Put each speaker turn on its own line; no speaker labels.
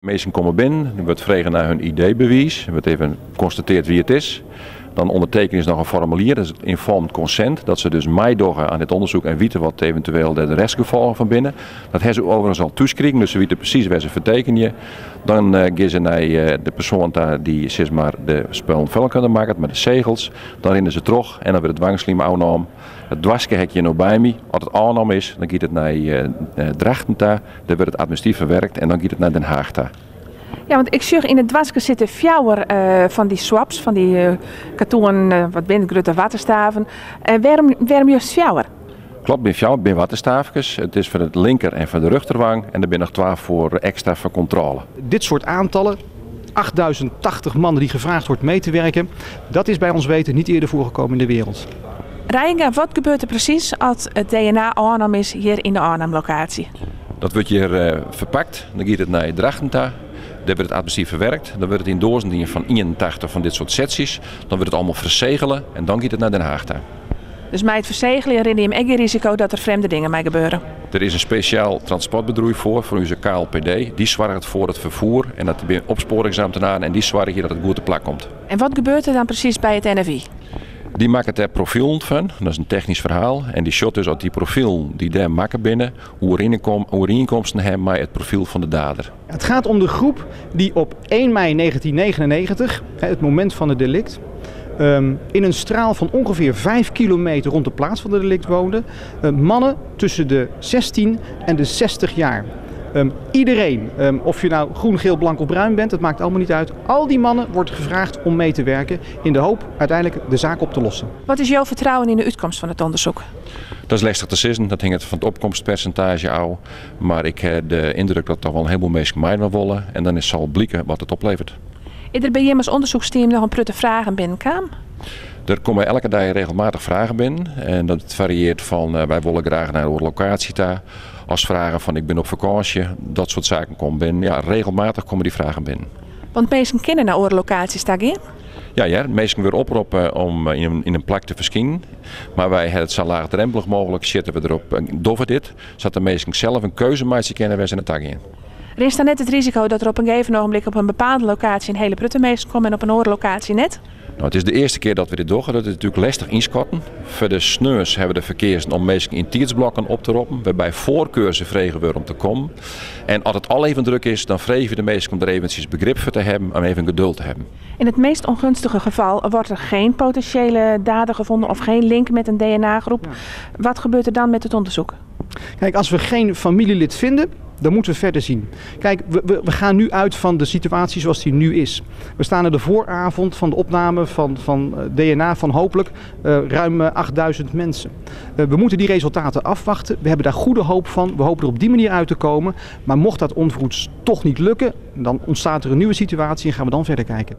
Mensen komen binnen, er wordt vragen naar hun ID-bewijs, er wordt even geconstateerd wie het is. Dan ondertekenen ze nog een formulier, dat is het informed consent, dat ze dus meedoen aan dit onderzoek en weten wat eventueel de restgevolgen van binnen. Dat hebben ze overigens al toeschrijven, dus ze weten precies waar ze vertekenen. Dan gaan ze naar de persoon die zeg maar, de spullen vullen kunnen maken met de zegels. Dan rennen ze terug en dan wordt het dwangsliem aangenomen. Het dwarsje heb je nog bij me. Als het aangenomen is, dan gaat het naar Drachten, daar wordt het administratief verwerkt en dan gaat het naar Den Haag.
Ja, want ik zie in het dwarsje zitten fjouwer van die swaps, van die kartonnen, wat binnen grote waterstaven. Waarom juist fjouwer?
Klopt, bij fjouwer, bij waterstaafjes. Het is voor het linker en voor de rechterwang en er zijn nog 12 voor extra voor controle.
Dit soort aantallen, 8080 mannen die gevraagd wordt mee te werken, dat is bij ons weten niet eerder voorgekomen in de wereld.
Reiniga, wat gebeurt er precies als het DNA aannam is hier in de aannamlocatie?
Dat wordt hier verpakt, dan gaat het naar Drachten. Dan wordt het administratief verwerkt, dan wordt het in dozen van 81 van dit soort secties. Dan wordt het allemaal verzegelen en dan gaat het naar Den Haag.
Dus bij het verzegelen ren je hem risico dat er vreemde dingen mee gebeuren?
Er is een speciaal transportbedrijf voor onze KLPD. Die zorgt voor het vervoer en dat er opsporingsambtenaren en die zorgen dat het goed te plek komt.
En wat gebeurt er dan precies bij het NFI?
Die maken er profielen van, dat is een technisch verhaal. En die shot dus uit die profiel die daar maken binnen, hoe overeenkomsten hebben met het profiel van de dader.
Het gaat om de groep die op 1 mei 1999, het moment van het delict, in een straal van ongeveer 5 kilometer rond de plaats van het delict woonden. Mannen tussen de 16 en de 60 jaar. Iedereen, of je nou groen, geel, blank of bruin bent, het maakt allemaal niet uit. Al die mannen wordt gevraagd om mee te werken in de hoop uiteindelijk de zaak op te lossen.
Wat is jouw vertrouwen in de uitkomst van het onderzoek?
Dat is lastig te zeggen, dat hangt van het opkomstpercentage af. Maar ik heb de indruk dat er wel een heleboel mensen mee willen en dan zal blijken wat het oplevert.
Is er bij jullie als onderzoeksteam nog een prutte vragen binnenkam?
Er komen elke dag regelmatig vragen binnen en dat varieert van wij willen graag naar de locatie daar. Als vragen van ik ben op vakantie, dat soort zaken komen binnen. Ja, regelmatig komen die vragen binnen.
Want mensen kennen naar locaties daar in?
Ja, de mensen weer oproepen om in een plek te verschijnen. Maar wij hebben het zo laagdrempelig mogelijk zitten we erop door dit. Zodat de mensen zelf een keuze maken kennen waar ze het in.
Er is dan net het risico dat er op een gegeven ogenblik op een bepaalde locatie een hele prutte mensen komen en op een andere locatie net?
Nou, het is de eerste keer dat we dit doen. Dat is natuurlijk lastig inschatten. Voor de sneurs hebben we de verkeers om mensen in tijdsblokken op te roepen. Waarbij voorkeur ze vregen worden om te komen. En als het al even druk is, dan vregen we de mensen om er eventjes begrip voor te hebben en even geduld te hebben.
In het meest ongunstige geval wordt er geen potentiële dader gevonden of geen link met een DNA-groep. Ja. Wat gebeurt er dan met het onderzoek?
Kijk, als we geen familielid vinden, dan moeten we verder zien. Kijk, we gaan nu uit van de situatie zoals die nu is. We staan aan de vooravond van de opname van DNA van hopelijk ruim 8000 mensen. We moeten die resultaten afwachten. We hebben daar goede hoop van. We hopen er op die manier uit te komen. Maar mocht dat onverhoeds toch niet lukken, dan ontstaat er een nieuwe situatie en gaan we dan verder kijken.